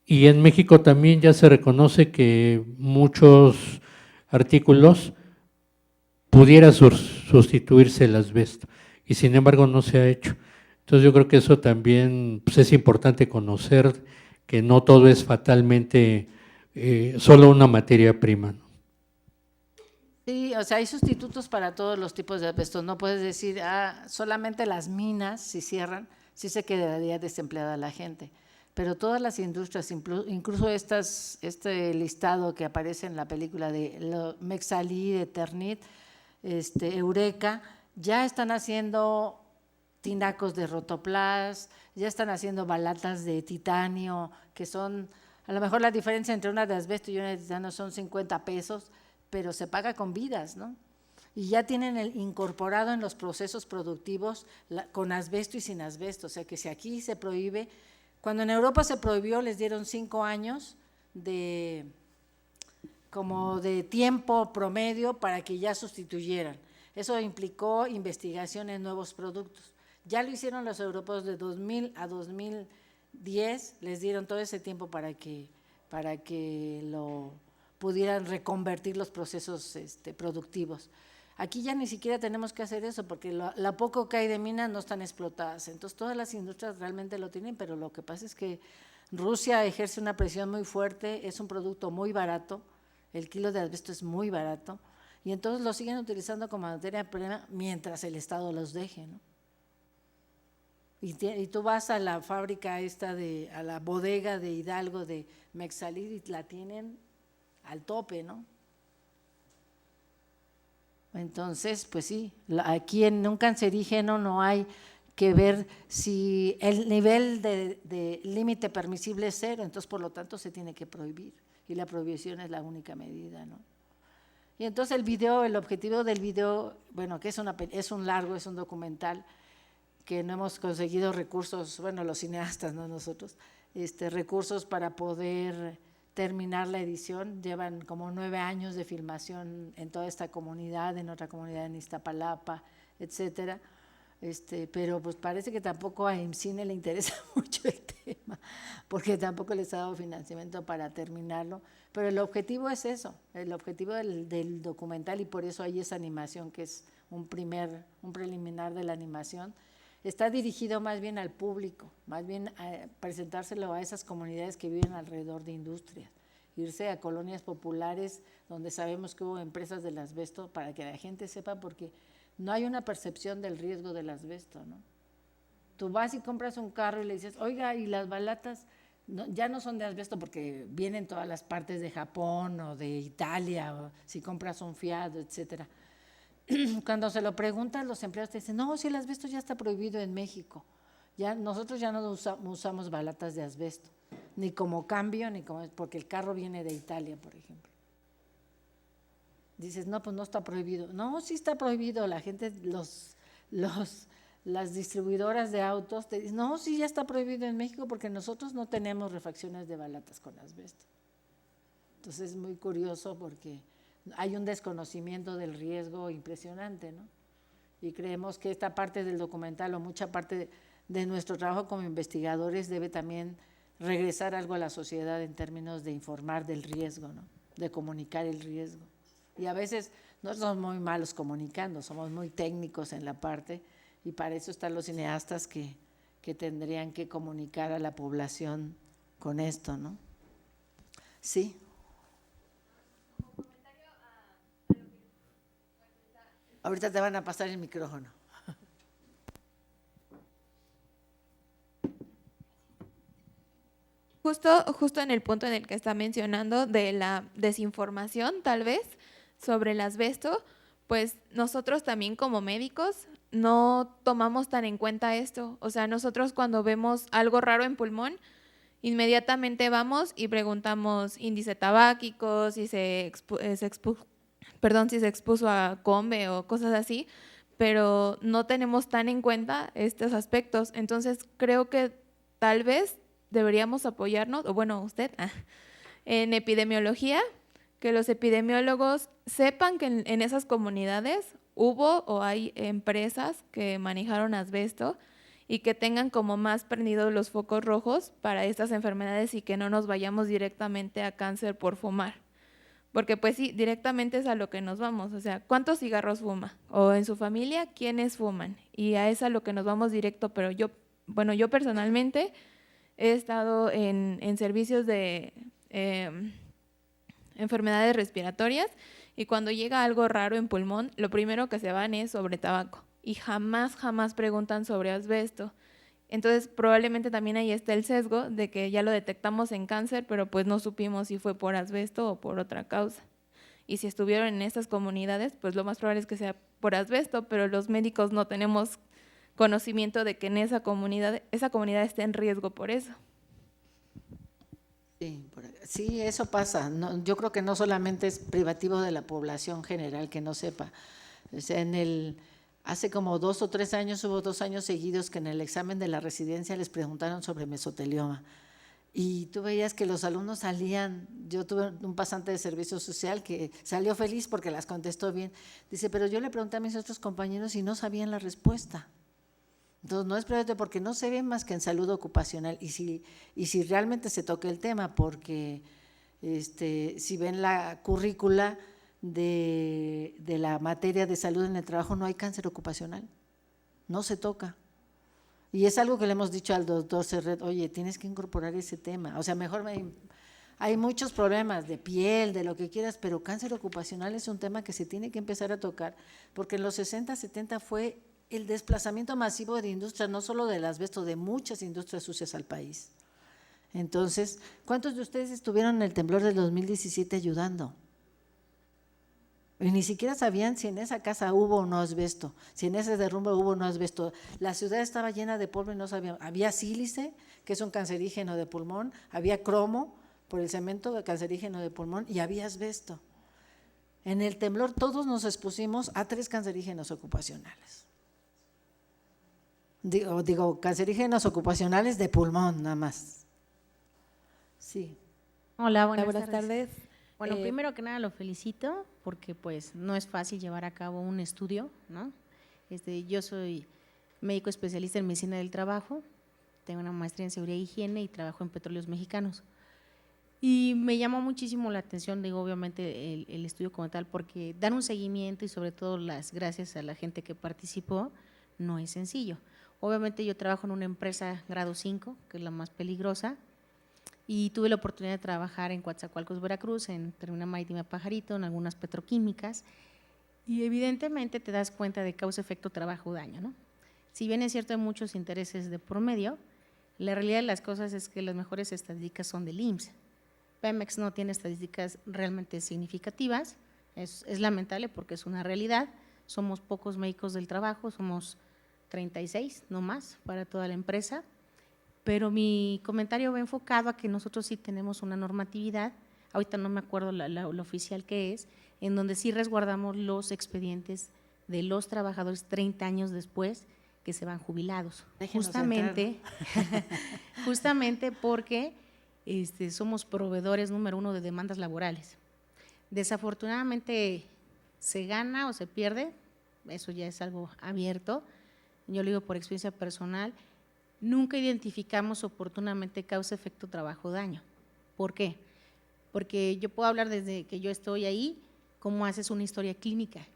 S11: Y en México también ya se reconoce que muchos artículos pudiera sustituirse el asbesto, y sin embargo no se ha hecho. Entonces yo creo que eso también pues es importante conocer, que no todo es fatalmente solo una materia prima, ¿no?
S1: Sí, o sea, hay sustitutos para todos los tipos de asbesto. No puedes decir, solamente las minas, si cierran, sí se quedaría desempleada la gente. Pero todas las industrias, incluso este listado que aparece en la película de Mexalí, Eternit, Eureka, ya están haciendo tinacos de rotoplas, ya están haciendo balatas de titanio, que son, a lo mejor la diferencia entre una de asbesto y una de titanio son 50 pesos, pero se paga con vidas, ¿no? Y ya tienen incorporado en los procesos productivos con asbesto y sin asbesto, o sea que si aquí se prohíbe, cuando en Europa se prohibió les dieron 5 años como de tiempo promedio para que ya sustituyeran. Eso implicó investigación en nuevos productos. Ya lo hicieron los europeos de 2000 a 2010, les dieron todo ese tiempo para que lo pudieran reconvertir los procesos productivos. Aquí ya ni siquiera tenemos que hacer eso porque la poco que hay de minas no están explotadas. Entonces todas las industrias realmente lo tienen, pero lo que pasa es que Rusia ejerce una presión muy fuerte, es un producto muy barato, el kilo de asbesto es muy barato, y entonces lo siguen utilizando como materia prima mientras el Estado los deje, ¿no? Y tú vas a la fábrica a la bodega de Hidalgo de Mexalid y la tienen al tope, ¿no? Entonces, pues sí, aquí en un cancerígeno no hay que ver si el nivel de límite permisible es 0, entonces por lo tanto se tiene que prohibir y la prohibición es la única medida, ¿no? Y entonces el objetivo del video, bueno, que es un documental que no hemos conseguido recursos, bueno, los cineastas, no nosotros, recursos para poder terminar la edición. Llevan como 9 años de filmación en toda esta comunidad, en otra comunidad en Iztapalapa, etcétera. Pero pues parece que tampoco a IMCINE le interesa mucho el tema, porque tampoco les ha dado financiamiento para terminarlo, pero el objetivo es eso, el objetivo del documental, y por eso hay esa animación que es un preliminar de la animación. Está dirigido más bien al público, más bien a presentárselo a esas comunidades que viven alrededor de industrias, irse a colonias populares donde sabemos que hubo empresas del asbesto para que la gente sepa, porque no hay una percepción del riesgo del asbesto, ¿no? Tú vas y compras un carro y le dices, oiga, y las balatas ya no son de asbesto porque vienen todas las partes de Japón o de Italia, o si compras un Fiat, etcétera. Cuando se lo preguntan, los empleados te dicen, no, si el asbesto ya está prohibido en México, nosotros ya no usamos balatas de asbesto, ni como cambio, porque el carro viene de Italia, por ejemplo. Dices, no, pues no está prohibido. No, sí está prohibido. La gente, las distribuidoras de autos te dicen, no, sí ya está prohibido en México porque nosotros no tenemos refacciones de balatas con asbesto. Entonces es muy curioso porque hay un desconocimiento del riesgo impresionante, ¿no? Y creemos que esta parte del documental o mucha parte de nuestro trabajo como investigadores debe también regresar algo a la sociedad en términos de informar del riesgo, ¿no? De comunicar el riesgo. Y a veces no somos muy malos comunicando, somos muy técnicos en la parte, y para eso están los cineastas que tendrían que comunicar a la población con esto, ¿no? Sí. Ahorita te van a pasar el micrófono.
S12: Justo en el punto en el que está mencionando de la desinformación, tal vez, sobre el asbesto, pues nosotros también como médicos no tomamos tan en cuenta esto. O sea, nosotros cuando vemos algo raro en pulmón, inmediatamente vamos y preguntamos índice tabáquico, si se expuso a combe o cosas así, pero no tenemos tan en cuenta estos aspectos. Entonces creo que tal vez deberíamos apoyarnos, o bueno, usted, en epidemiología, que los epidemiólogos sepan que en esas comunidades hubo o hay empresas que manejaron asbesto y que tengan como más prendidos los focos rojos para estas enfermedades y que no nos vayamos directamente a cáncer por fumar. Porque pues sí, directamente es a lo que nos vamos, o sea, ¿cuántos cigarros fuma? O en su familia, ¿quiénes fuman? Y a eso a lo que nos vamos directo, pero yo personalmente he estado en servicios de enfermedades respiratorias y cuando llega algo raro en pulmón, lo primero que se van es sobre tabaco y jamás preguntan sobre asbesto. Entonces probablemente también ahí está el sesgo de que ya lo detectamos en cáncer, pero pues no supimos si fue por asbesto o por otra causa. Y si estuvieron en estas comunidades, pues lo más probable es que sea por asbesto, pero los médicos no tenemos conocimiento de que en esa comunidad esté en riesgo por eso.
S1: Sí, eso pasa. No, yo creo que no solamente es privativo de la población general que no sepa. O sea, hace como 2 o 3 años, hubo 2 años seguidos que en el examen de la residencia les preguntaron sobre mesotelioma. Y tú veías que los alumnos salían, yo tuve un pasante de servicio social que salió feliz porque las contestó bien. Dice, pero yo le pregunté a mis otros compañeros y no sabían la respuesta. Entonces no es privativo porque no se ve más que en salud ocupacional y si realmente se toca el tema, porque si ven la currícula de la materia de salud en el trabajo no hay cáncer ocupacional, no se toca. Y es algo que le hemos dicho al doctor Serret, oye, tienes que incorporar ese tema, o sea, hay muchos problemas de piel, de lo que quieras, pero cáncer ocupacional es un tema que se tiene que empezar a tocar, porque en los 60, 70 fue el desplazamiento masivo de industria, no solo del asbesto, de muchas industrias sucias al país. Entonces, ¿cuántos de ustedes estuvieron en el temblor del 2017 ayudando? Y ni siquiera sabían si en esa casa hubo o no asbesto, si en ese derrumbe hubo o no asbesto. La ciudad estaba llena de polvo y no sabían. Había sílice, que es un cancerígeno de pulmón, había cromo, por el cemento cancerígeno de pulmón, y había asbesto. En el temblor todos nos expusimos a 3 cancerígenos ocupacionales. Digo, cancerígenos ocupacionales de pulmón nada más. Sí.
S13: Hola, buenas tardes. Bueno, primero que nada lo felicito porque pues no es fácil llevar a cabo un estudio, ¿no? Yo soy médico especialista en medicina del trabajo, tengo una maestría en seguridad e higiene y trabajo en petróleos mexicanos. Y me llamó muchísimo la atención, digo, obviamente el estudio como tal, porque dar un seguimiento y sobre todo las gracias a la gente que participó no es sencillo. Obviamente yo trabajo en una empresa grado 5, que es la más peligrosa, y tuve la oportunidad de trabajar en Coatzacoalcos, Veracruz, en Terminal Marítima Pajarito, en algunas petroquímicas, y evidentemente te das cuenta de causa-efecto trabajo-daño, ¿no? Si bien es cierto hay muchos intereses de por medio, la realidad de las cosas es que las mejores estadísticas son del IMSS. Pemex no tiene estadísticas realmente significativas, es lamentable porque es una realidad, somos pocos médicos del trabajo, somos 36, no más, para toda la empresa, pero mi comentario va enfocado a que nosotros sí tenemos una normatividad, ahorita no me acuerdo la oficial que es, en donde sí resguardamos los expedientes de los trabajadores 30 años después que se van jubilados. Justamente porque somos proveedores número 1 de demandas laborales. Desafortunadamente se gana o se pierde, eso ya es algo abierto, yo lo digo por experiencia personal, nunca identificamos oportunamente causa-efecto trabajo-daño. ¿Por qué? Porque yo puedo hablar desde que yo estoy ahí, cómo haces una historia clínica.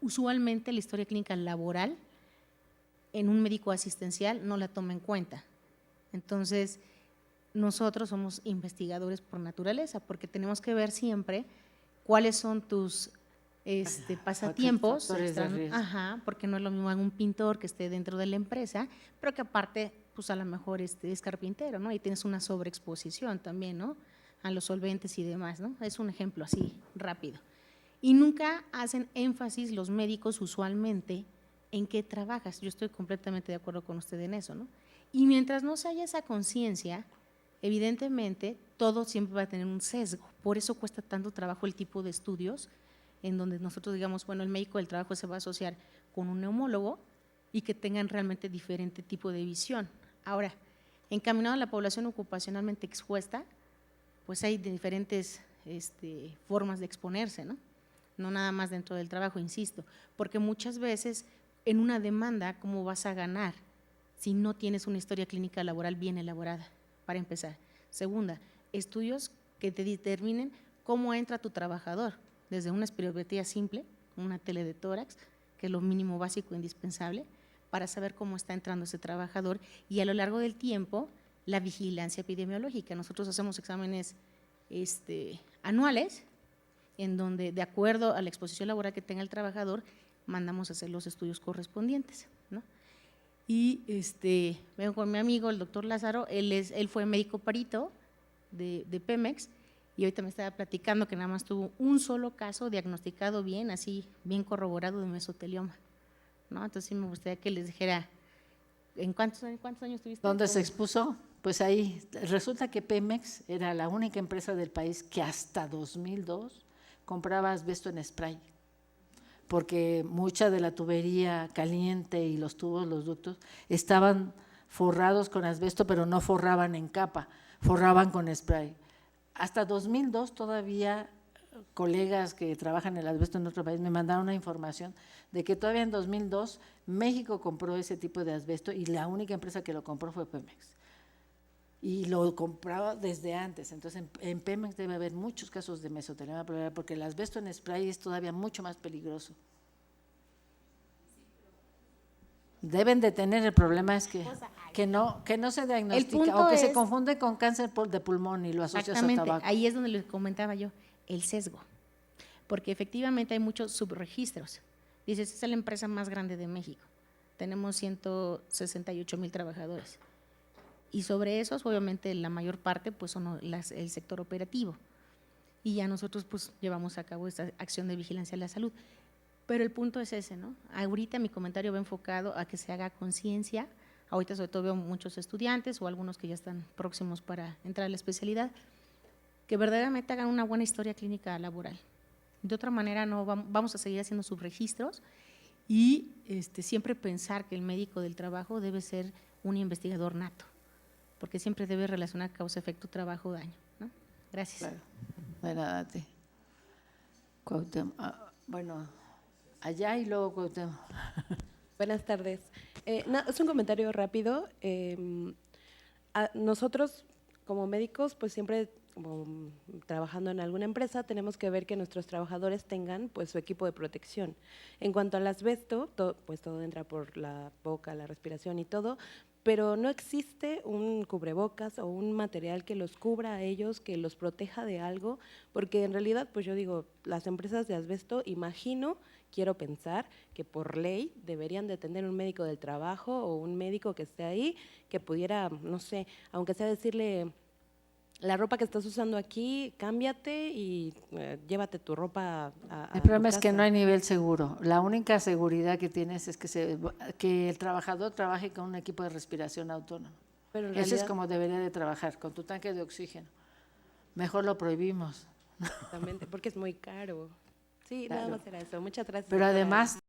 S13: Usualmente la historia clínica laboral en un médico asistencial no la toma en cuenta. Entonces, nosotros somos investigadores por naturaleza, porque tenemos que ver siempre cuáles son tus pasatiempos, porque no es lo mismo un pintor que esté dentro de la empresa, pero que aparte, pues a lo mejor es carpintero, ¿no? Y tienes una sobreexposición también, ¿no? A los solventes y demás, ¿no? Es un ejemplo así, rápido. Y nunca hacen énfasis los médicos usualmente en qué trabajas. Yo estoy completamente de acuerdo con usted en eso, ¿no? Y mientras no se haya esa conciencia, evidentemente todo siempre va a tener un sesgo. Por eso cuesta tanto trabajo el tipo de estudios en donde nosotros digamos, bueno, el médico del trabajo se va a asociar con un neumólogo y que tengan realmente diferente tipo de visión. Ahora, encaminado a la población ocupacionalmente expuesta, pues hay diferentes formas de exponerse, ¿no? No nada más dentro del trabajo, insisto, porque muchas veces en una demanda, ¿cómo vas a ganar si no tienes una historia clínica laboral bien elaborada? Para empezar. Segunda, estudios que te determinen cómo entra tu trabajador, desde una espirometría simple, una tele de tórax, que es lo mínimo básico indispensable, para saber cómo está entrando ese trabajador y a lo largo del tiempo la vigilancia epidemiológica. Nosotros hacemos exámenes anuales en donde de acuerdo a la exposición laboral que tenga el trabajador mandamos a hacer los estudios correspondientes, ¿no? Y vengo con mi amigo, el doctor Lázaro, él fue médico perito de Pemex y ahorita me estaba platicando que nada más tuvo un solo caso diagnosticado bien, así bien corroborado de mesotelioma, ¿no? Entonces sí me gustaría que les dijera, ¿en cuántos años tuviste?
S1: ¿Dónde se expuso? Pues ahí, resulta que Pemex era la única empresa del país que hasta 2002 compraba asbesto en spray, porque mucha de la tubería caliente y los tubos, los ductos, estaban forrados con asbesto, pero no forraban en capa, forraban con spray. Hasta 2002 todavía colegas que trabajan el asbesto en otro país me mandaron una información de que todavía en 2002 México compró ese tipo de asbesto y la única empresa que lo compró fue Pemex. y lo compraba desde antes. Entonces, en Pemex debe haber muchos casos de mesotelioma pleural, porque el asbesto en spray es todavía mucho más peligroso. Deben de tener, el problema es que no se diagnostica o que se confunde con cáncer de pulmón y lo asocias a tabaco.
S13: Ahí es donde les comentaba yo, el sesgo, porque efectivamente hay muchos subregistros. Dices, esta es la empresa más grande de México, tenemos 168,000 trabajadores y sobre esos obviamente la mayor parte pues son el sector operativo y ya nosotros pues llevamos a cabo esta acción de vigilancia de la salud. Pero el punto es ese, ¿no? Ahorita mi comentario va enfocado a que se haga conciencia. Ahorita sobre todo veo muchos estudiantes o algunos que ya están próximos para entrar a la especialidad, que verdaderamente hagan una buena historia clínica laboral. De otra manera no vamos a seguir haciendo subregistros y siempre pensar que el médico del trabajo debe ser un investigador nato, porque siempre debe relacionar causa-efecto, trabajo-daño, ¿no? Gracias.
S1: Claro. De nada a ti. Bueno, allá y luego Cuauhtémoc.
S14: Buenas tardes. Es un comentario rápido. Nosotros como médicos, pues siempre como trabajando en alguna empresa, tenemos que ver que nuestros trabajadores tengan pues su equipo de protección. En cuanto al asbesto, pues todo entra por la boca, la respiración y todo, pero no existe un cubrebocas o un material que los cubra a ellos, que los proteja de algo, porque en realidad, pues yo digo, las empresas de asbesto, quiero pensar que por ley deberían de tener un médico del trabajo o un médico que esté ahí, que pudiera, no sé, aunque sea decirle, la ropa que estás usando aquí, cámbiate y llévate tu ropa a
S1: El problema
S14: tu
S1: es que
S14: casa.
S1: no hay nivel seguro. La única seguridad que tienes es que el trabajador trabaje con un equipo de respiración autónomo.
S14: Pero en
S1: Eso es
S14: realidad,
S1: como debería de trabajar, con tu tanque de oxígeno. Mejor lo prohibimos.
S14: exactamente, porque es muy caro. Sí,
S1: Claro.
S14: nada más era eso. Muchas gracias.
S1: Pero
S14: doctora.
S1: además